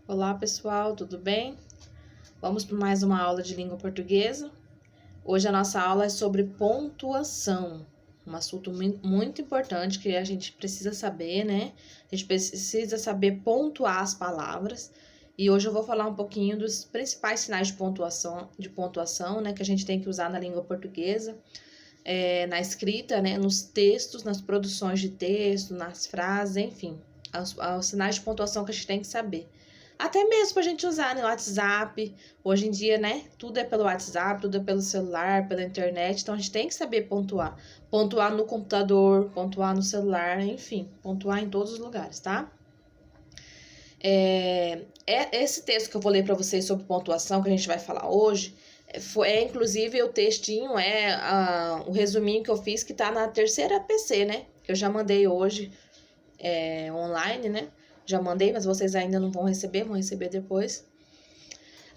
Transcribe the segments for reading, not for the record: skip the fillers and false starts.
Olá pessoal, tudo bem? Vamos para mais uma aula de língua portuguesa. Hoje a nossa aula é sobre pontuação, um assunto muito importante que a gente precisa saber, né? A gente precisa saber pontuar as palavras. E hoje eu vou falar um pouquinho dos principais sinais de pontuação, né, que a gente tem que usar na língua portuguesa, na escrita, né, nos textos, nas produções de texto, nas frases, enfim, os sinais de pontuação que a gente tem que saber. Até mesmo pra gente usar no WhatsApp. Hoje em dia, né? Tudo é pelo WhatsApp, tudo é pelo celular, pela internet. Então, a gente tem que saber pontuar. Pontuar no computador, pontuar no celular, enfim. Pontuar em todos os lugares, tá? Esse texto que eu vou ler pra vocês sobre pontuação, que a gente vai falar hoje, inclusive o textinho, o resuminho que eu fiz, que tá na terceira PC, né? Que eu já mandei hoje online, né? Já mandei, mas vocês ainda não vão receber depois.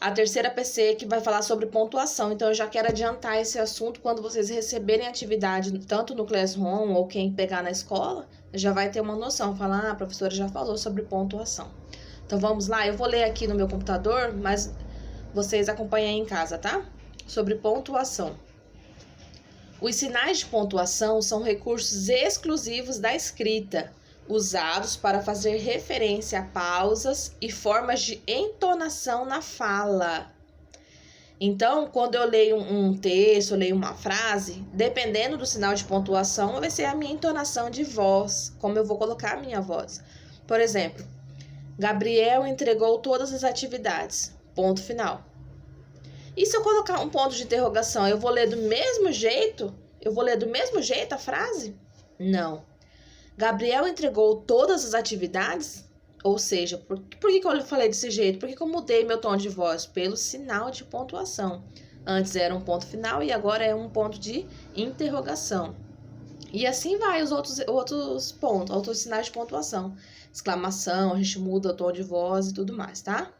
A terceira PC que vai falar sobre pontuação. Então, eu já quero adiantar esse assunto quando vocês receberem atividade, tanto no Classroom ou quem pegar na escola, já vai ter uma noção. Falar, a professora já falou sobre pontuação. Então, vamos lá. Eu vou ler aqui no meu computador, mas vocês acompanhem aí em casa, tá? Sobre pontuação. Os sinais de pontuação são recursos exclusivos da escrita, usados para fazer referência a pausas e formas de entonação na fala. Então, quando eu leio um texto, eu leio uma frase, dependendo do sinal de pontuação, vai ser a minha entonação de voz, como eu vou colocar a minha voz. Por exemplo, Gabriel entregou todas as atividades. Ponto final. E se eu colocar um ponto de interrogação, eu vou ler do mesmo jeito? Eu vou ler do mesmo jeito a frase? Não. Gabriel entregou todas as atividades? Ou seja, por que eu falei desse jeito? Por que eu mudei meu tom de voz? Pelo sinal de pontuação. Antes era um ponto final e agora é um ponto de interrogação. E assim vai os outros pontos, outros sinais de pontuação. Exclamação, a gente muda o tom de voz e tudo mais, tá?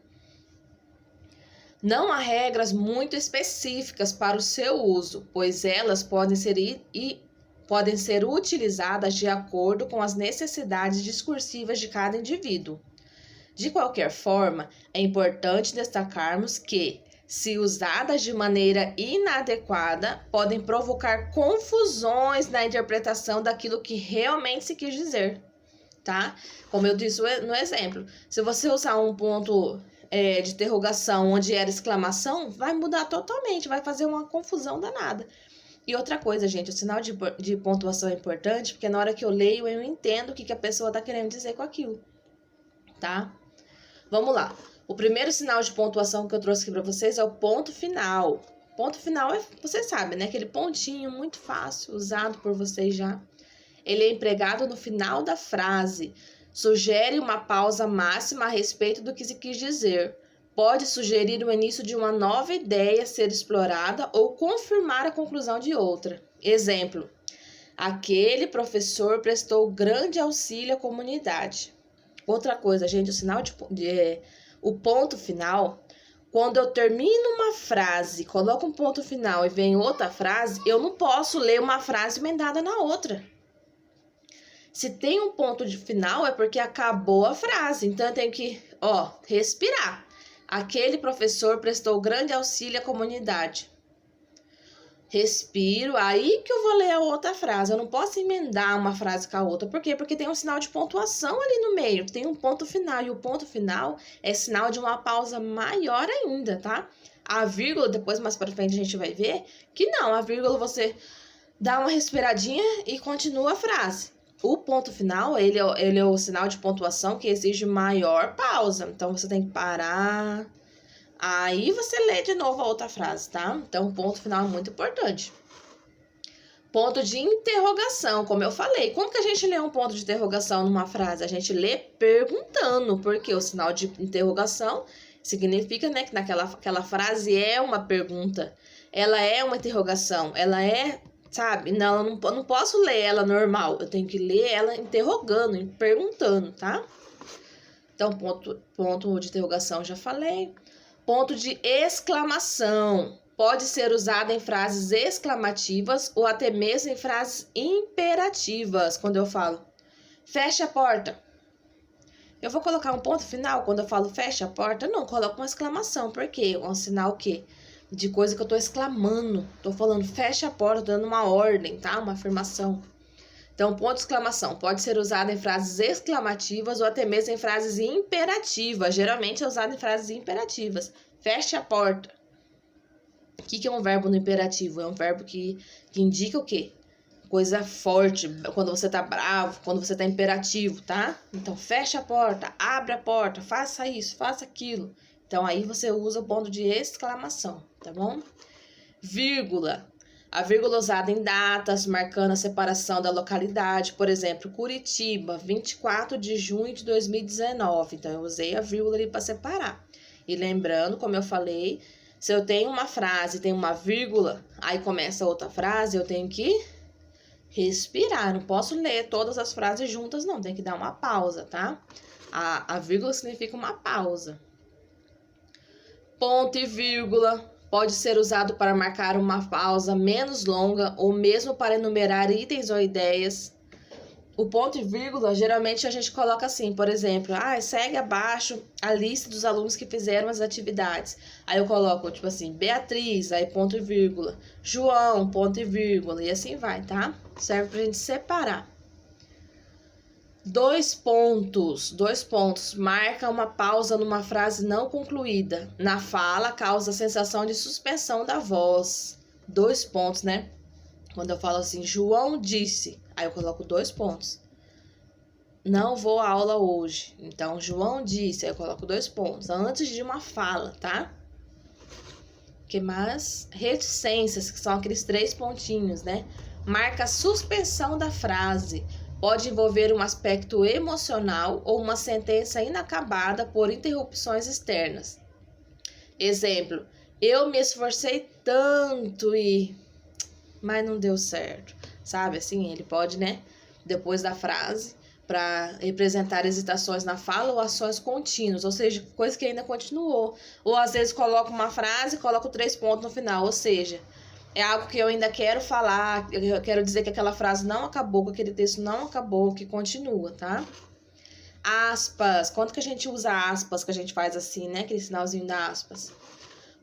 Não há regras muito específicas para o seu uso, pois elas podem ser utilizadas de acordo com as necessidades discursivas de cada indivíduo. De qualquer forma, é importante destacarmos que, se usadas de maneira inadequada, podem provocar confusões na interpretação daquilo que realmente se quis dizer, tá? Como eu disse no exemplo, se você usar um ponto de interrogação onde era exclamação, vai mudar totalmente, vai fazer uma confusão danada. E outra coisa, gente, o sinal de pontuação é importante, porque na hora que eu leio, eu entendo o que a pessoa está querendo dizer com aquilo, tá? Vamos lá. O primeiro sinal de pontuação que eu trouxe aqui para vocês é o ponto final. Ponto final vocês sabem, né? Aquele pontinho muito fácil, usado por vocês já. Ele é empregado no final da frase. Sugere uma pausa máxima a respeito do que se quis dizer. Pode sugerir o início de uma nova ideia ser explorada ou confirmar a conclusão de outra. Exemplo: aquele professor prestou grande auxílio à comunidade. Outra coisa, gente, o ponto final, quando eu termino uma frase, coloco um ponto final e vem outra frase, eu não posso ler uma frase emendada na outra. Se tem um ponto de final, é porque acabou a frase. Então, eu tenho que, respirar. Aquele professor prestou grande auxílio à comunidade. Respiro, aí que eu vou ler a outra frase. Eu não posso emendar uma frase com a outra. Por quê? Porque tem um sinal de pontuação ali no meio. Tem um ponto final. E o ponto final é sinal de uma pausa maior ainda, tá? A vírgula, depois mais para frente a gente vai ver que não. A vírgula você dá uma respiradinha e continua a frase. O ponto final, ele é o sinal de pontuação que exige maior pausa. Então, você tem que parar. Aí, você lê de novo a outra frase, tá? Então, o ponto final é muito importante. Ponto de interrogação, como eu falei. Como que a gente lê um ponto de interrogação numa frase? A gente lê perguntando, porque o sinal de interrogação significa, né, que aquela frase é uma pergunta. Ela é uma interrogação. Ela é... Sabe? Não, eu não posso ler ela normal. Eu tenho que ler ela interrogando, perguntando, tá? Então, ponto de interrogação, já falei. Ponto de exclamação. Pode ser usado em frases exclamativas ou até mesmo em frases imperativas. Quando eu falo, feche a porta. Eu vou colocar um ponto final quando eu falo fecha a porta? Não, coloco uma exclamação. Por quê? Um sinal o quê? De coisa que eu tô exclamando. Tô falando fecha a porta, tô dando uma ordem, tá? Uma afirmação. Então, ponto de exclamação pode ser usado em frases exclamativas ou até mesmo em frases imperativas. Geralmente é usado em frases imperativas. Feche a porta. O que é um verbo no imperativo? É um verbo que indica o quê? Coisa forte, quando você tá bravo, quando você tá imperativo, tá? Então, fecha a porta, abre a porta, faça isso, faça aquilo. Então, aí você usa o ponto de exclamação, tá bom? Vírgula. A vírgula usada em datas, marcando a separação da localidade. Por exemplo, Curitiba, 24 de junho de 2019. Então, eu usei a vírgula ali para separar. E lembrando, como eu falei, se eu tenho uma frase, tem uma vírgula, aí começa outra frase, eu tenho que respirar. Não posso ler todas as frases juntas, não. Tem que dar uma pausa, tá? A vírgula significa uma pausa. Ponto e vírgula pode ser usado para marcar uma pausa menos longa ou mesmo para enumerar itens ou ideias. O ponto e vírgula, geralmente a gente coloca assim, por exemplo, segue abaixo a lista dos alunos que fizeram as atividades. Aí eu coloco, tipo assim, Beatriz, aí ponto e vírgula, João, ponto e vírgula, e assim vai, tá? Serve pra gente separar. Dois pontos, marca uma pausa numa frase não concluída. Na fala, causa a sensação de suspensão da voz. 2 pontos, né? Quando eu falo assim, João disse, aí eu coloco 2 pontos. Não vou à aula hoje. Então, João disse, aí eu coloco 2 pontos. Antes de uma fala, tá? Que mais? Reticências, que são aqueles 3 pontinhos, né? Marca a suspensão da frase. Pode envolver um aspecto emocional ou uma sentença inacabada por interrupções externas. Exemplo, eu me esforcei tanto mas não deu certo. Sabe assim, ele pode, né, depois da frase, para representar hesitações na fala ou ações contínuas, ou seja, coisa que ainda continuou. Ou às vezes coloca uma frase e coloca 3 pontos no final, ou seja, é algo que eu ainda quero falar, eu quero dizer que aquela frase não acabou, que aquele texto não acabou, que continua, tá? Aspas. Quando que a gente usa aspas, que a gente faz assim, né? Aquele sinalzinho da aspas.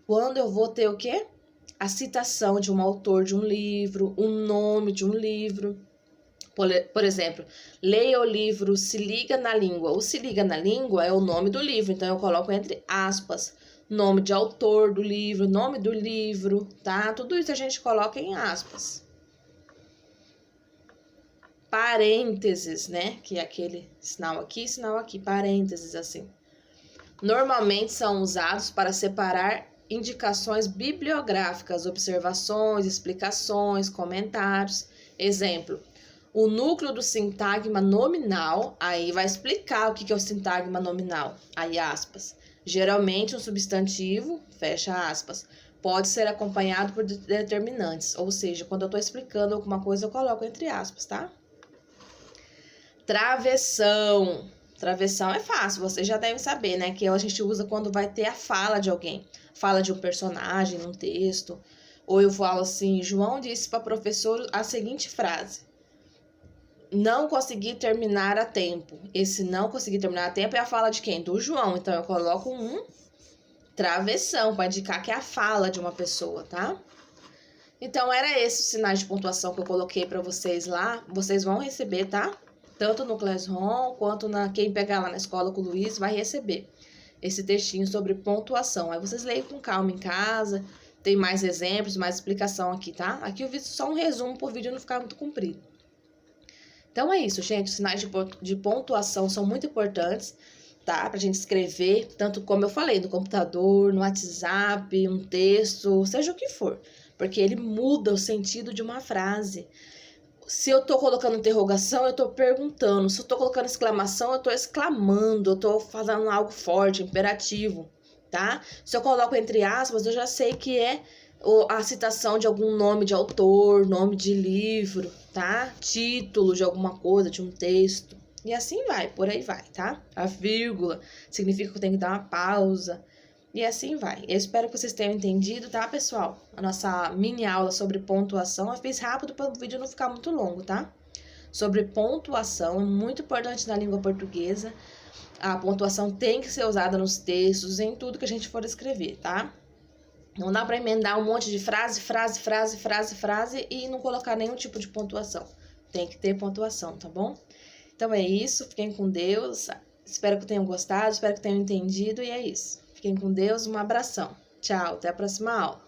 Quando eu vou ter o quê? A citação de um autor de um livro, o nome de um livro. Por exemplo, leia o livro Se Liga na Língua. O Se Liga na Língua é o nome do livro, então eu coloco entre aspas. Nome de autor do livro, nome do livro, tá? Tudo isso a gente coloca em aspas. Parênteses, né? Que é aquele sinal aqui, parênteses assim. Normalmente são usados para separar indicações bibliográficas, observações, explicações, comentários. Exemplo, o núcleo do sintagma nominal, aí vai explicar o que é o sintagma nominal, aí aspas. Geralmente um substantivo, fecha aspas, pode ser acompanhado por determinantes, ou seja, quando eu estou explicando alguma coisa eu coloco entre aspas, tá? Travessão. Travessão é fácil, vocês já devem saber, né? Que a gente usa quando vai ter a fala de alguém. Fala de um personagem num texto. Ou eu falo assim, João disse para a professora a seguinte frase. Não consegui terminar a tempo. Esse não conseguir terminar a tempo é a fala de quem? Do João. Então, eu coloco um travessão para indicar que é a fala de uma pessoa, tá? Então, era esses os sinais de pontuação que eu coloquei para vocês lá. Vocês vão receber, tá? Tanto no Classroom quanto quem pegar lá na escola com o Luiz vai receber esse textinho sobre pontuação. Aí vocês leem com calma em casa. Tem mais exemplos, mais explicação aqui, tá? Aqui eu fiz só um resumo para o vídeo não ficar muito comprido. Então é isso, gente. Os sinais de pontuação são muito importantes, tá? Pra gente escrever, tanto como eu falei, no computador, no WhatsApp, um texto, seja o que for. Porque ele muda o sentido de uma frase. Se eu tô colocando interrogação, eu tô perguntando. Se eu tô colocando exclamação, eu tô exclamando. Eu tô fazendo algo forte, imperativo, tá? Se eu coloco entre aspas, eu já sei que é a citação de algum nome de autor, nome de livro, tá? Título de alguma coisa, de um texto. E assim vai, por aí vai, tá? A vírgula significa que eu tenho que dar uma pausa. E assim vai. Eu espero que vocês tenham entendido, tá, pessoal? A nossa mini aula sobre pontuação. Eu fiz rápido para o vídeo não ficar muito longo, tá? Sobre pontuação, é muito importante na língua portuguesa. A pontuação tem que ser usada nos textos, em tudo que a gente for escrever, tá? Não dá para emendar um monte de frase e não colocar nenhum tipo de pontuação. Tem que ter pontuação, tá bom? Então é isso, fiquem com Deus. Espero que tenham gostado, espero que tenham entendido e é isso. Fiquem com Deus, um abração. Tchau, até a próxima aula.